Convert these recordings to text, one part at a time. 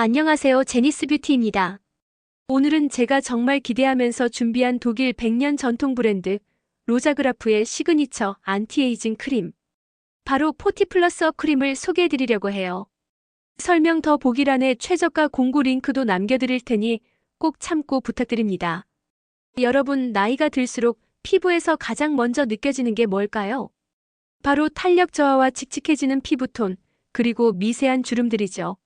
안녕하세요. 제니스 뷰티입니다. 오늘은 제가 정말 기대하면서 준비한 독일 100년 전통 브랜드 로자그라프의 시그니처 안티에이징 크림, 바로 포티 플러스 업 크림을 소개해드리려고 해요. 설명 더보기란에 최저가 공고 링크도 남겨드릴 테니 꼭 참고 부탁드립니다. 여러분, 나이가 들수록 피부에서 가장 먼저 느껴지는 게 뭘까요? 바로 탄력 저하와 칙칙해지는 피부톤, 그리고 미세한 주름들이죠.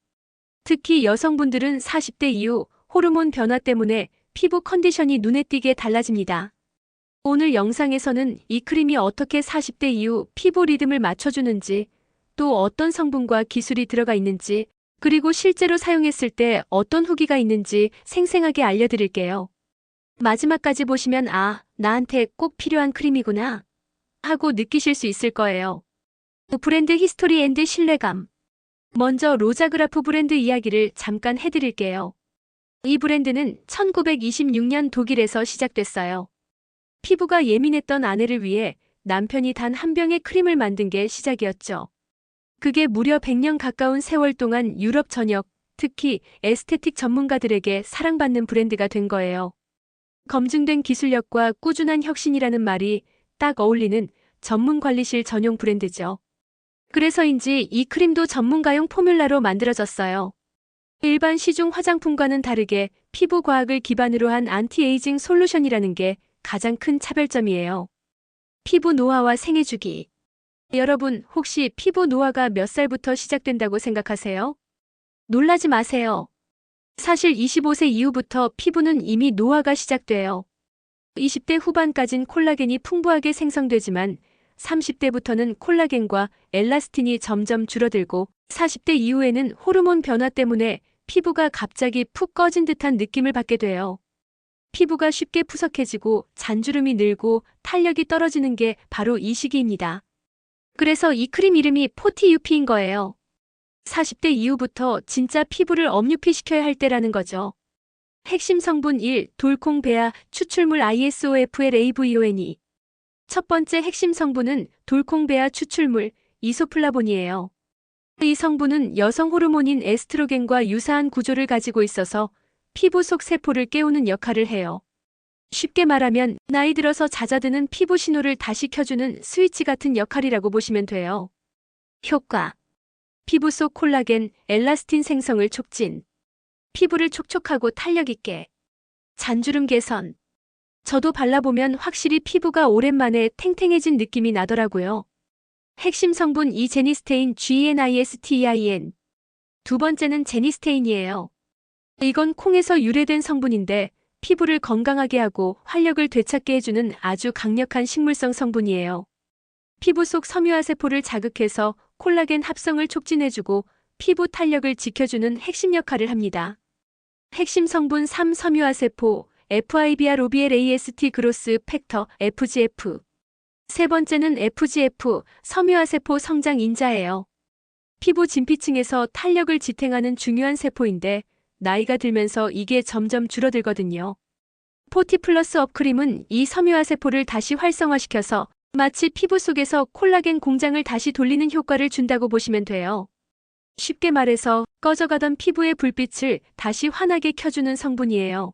특히 여성분들은 40대 이후 호르몬 변화 때문에 피부 컨디션이 눈에 띄게 달라집니다. 오늘 영상에서는 이 크림이 어떻게 40대 이후 피부 리듬을 맞춰주는지, 또 어떤 성분과 기술이 들어가 있는지, 그리고 실제로 사용했을 때 어떤 후기가 있는지 생생하게 알려드릴게요. 마지막까지 보시면 나한테 꼭 필요한 크림이구나 하고 느끼실 수 있을 거예요. 브랜드 히스토리 앤드 신뢰감. 먼저 로자그라프 브랜드 이야기를 잠깐 해드릴게요. 이 브랜드는 1926년 독일에서 시작됐어요. 피부가 예민했던 아내를 위해 남편이 단 한 병의 크림을 만든 게 시작이었죠. 그게 무려 100년 가까운 세월 동안 유럽 전역, 특히 에스테틱 전문가들에게 사랑받는 브랜드가 된 거예요. 검증된 기술력과 꾸준한 혁신이라는 말이 딱 어울리는 전문 관리실 전용 브랜드죠. 그래서인지 이 크림도 전문가용 포뮬라로 만들어졌어요. 일반 시중 화장품과는 다르게 피부 과학을 기반으로 한 안티에이징 솔루션이라는 게 가장 큰 차별점이에요. 피부 노화와 생애 주기. 여러분, 혹시 피부 노화가 몇 살부터 시작된다고 생각하세요? 놀라지 마세요. 사실 25세 이후부터 피부는 이미 노화가 시작돼요. 20대 후반까진 콜라겐이 풍부하게 생성되지만 30대부터는 콜라겐과 엘라스틴이 점점 줄어들고 40대 이후에는 호르몬 변화 때문에 피부가 갑자기 푹 꺼진 듯한 느낌을 받게 돼요. 피부가 쉽게 푸석해지고 잔주름이 늘고 탄력이 떨어지는 게 바로 이 시기입니다. 그래서 이 크림 이름이 포티 UP인 거예요. 40대 이후부터 진짜 피부를 업유피시켜야 할 때라는 거죠. 핵심 성분 1. 돌콩 베아 추출물 ISOFLAVONE. 첫 번째 핵심 성분은 돌콩 베아 추출물 이소플라본이에요. 이 성분은 여성 호르몬인 에스트로겐과 유사한 구조를 가지고 있어서 피부 속 세포를 깨우는 역할을 해요. 쉽게 말하면 나이 들어서 잦아드는 피부 신호를 다시 켜주는 스위치 같은 역할이라고 보시면 돼요. 효과. 피부 속 콜라겐, 엘라스틴 생성을 촉진. 피부를 촉촉하고 탄력 있게. 잔주름 개선. 저도 발라보면 확실히 피부가 오랜만에 탱탱해진 느낌이 나더라고요. 핵심 성분 이 제니스테인 GENISTEIN. 두 번째는 제니스테인이에요. 이건 콩에서 유래된 성분인데 피부를 건강하게 하고 활력을 되찾게 해주는 아주 강력한 식물성 성분이에요. 피부 속 섬유화세포를 자극해서 콜라겐 합성을 촉진해주고 피부 탄력을 지켜주는 핵심 역할을 합니다. 핵심 성분 3. 섬유화세포 FIBR OBLAST 그로스 팩터 FGF. 세 번째는 FGF, 섬유화세포 성장 인자예요. 피부 진피층에서 탄력을 지탱하는 중요한 세포인데 나이가 들면서 이게 점점 줄어들거든요. 포티 플러스 업 크림은 이 섬유화세포를 다시 활성화시켜서 마치 피부 속에서 콜라겐 공장을 다시 돌리는 효과를 준다고 보시면 돼요. 쉽게 말해서 꺼져가던 피부의 불빛을 다시 환하게 켜주는 성분이에요.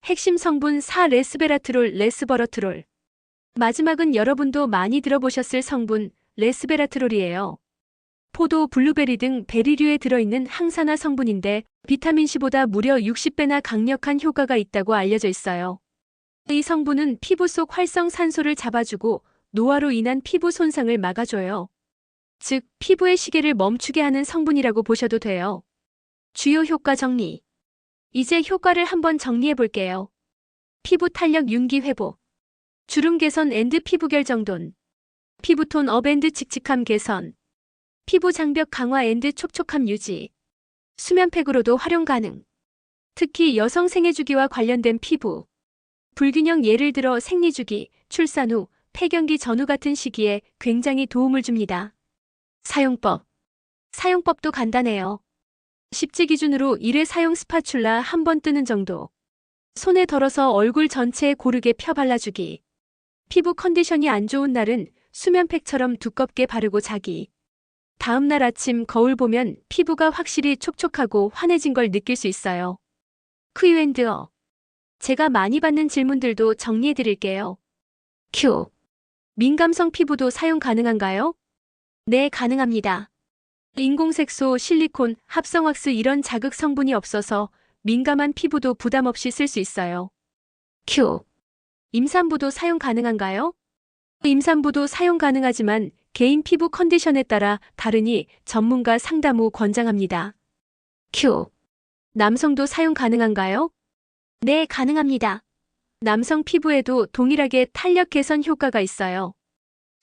핵심 성분 4. 레스베라트롤 레스버러트롤. 마지막은 여러분도 많이 들어보셨을 성분 레스베라트롤이에요. 포도, 블루베리 등 베리류에 들어있는 항산화 성분인데 비타민C보다 무려 60배나 강력한 효과가 있다고 알려져 있어요. 이 성분은 피부 속 활성산소를 잡아주고 노화로 인한 피부 손상을 막아줘요. 즉, 피부의 시계를 멈추게 하는 성분이라고 보셔도 돼요. 주요 효과 정리. 이제 효과를 한번 정리해 볼게요. 피부 탄력 윤기 회복, 주름 개선 앤드 피부결 정돈, 피부톤 업 앤드 칙칙함 개선, 피부 장벽 강화 앤드 촉촉함 유지, 수면팩으로도 활용 가능. 특히 여성 생애주기와 관련된 피부 불균형, 예를 들어 생리주기, 출산 후, 폐경기 전후 같은 시기에 굉장히 도움을 줍니다. 사용법. 사용법도 간단해요. 10지 기준으로 1회 사용 스파츌라 한 번 뜨는 정도. 손에 덜어서 얼굴 전체에 고르게 펴 발라주기. 피부 컨디션이 안 좋은 날은 수면팩처럼 두껍게 바르고 자기. 다음날 아침 거울 보면 피부가 확실히 촉촉하고 환해진 걸 느낄 수 있어요. Q&A. 제가 많이 받는 질문들도 정리해 드릴게요. Q. 민감성 피부도 사용 가능한가요? 네, 가능합니다. 인공색소, 실리콘, 합성왁스 이런 자극 성분이 없어서 민감한 피부도 부담 없이 쓸 수 있어요. Q. 임산부도 사용 가능한가요? 임산부도 사용 가능하지만 개인 피부 컨디션에 따라 다르니 전문가 상담 후 권장합니다. Q. 남성도 사용 가능한가요? 네, 가능합니다. 남성 피부에도 동일하게 탄력 개선 효과가 있어요.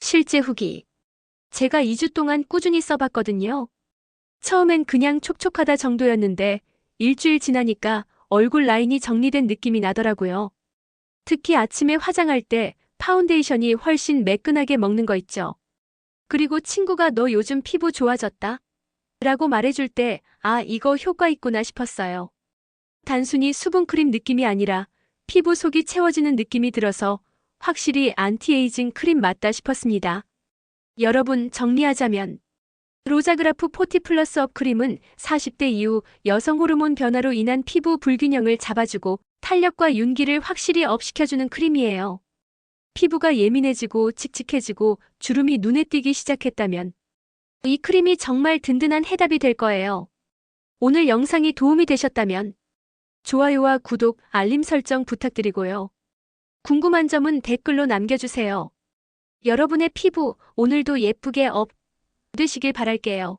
실제 후기. 제가 2주 동안 꾸준히 써봤거든요. 처음엔 그냥 촉촉하다 정도였는데 일주일 지나니까 얼굴 라인이 정리된 느낌이 나더라고요. 특히 아침에 화장할 때 파운데이션이 훨씬 매끈하게 먹는 거 있죠. 그리고 친구가 너 요즘 피부 좋아졌다? 라고 말해줄 때, 아, 이거 효과 있구나 싶었어요. 단순히 수분크림 느낌이 아니라 피부 속이 채워지는 느낌이 들어서 확실히 안티에이징 크림 맞다 싶었습니다. 여러분, 정리하자면 로자그라프 40 플러스 업 크림은 40대 이후 여성 호르몬 변화로 인한 피부 불균형을 잡아주고 탄력과 윤기를 확실히 업시켜주는 크림이에요. 피부가 예민해지고 칙칙해지고 주름이 눈에 띄기 시작했다면 이 크림이 정말 든든한 해답이 될 거예요. 오늘 영상이 도움이 되셨다면 좋아요와 구독, 알림 설정 부탁드리고요. 궁금한 점은 댓글로 남겨주세요. 여러분의 피부 오늘도 예쁘게 업 되시길 바랄게요.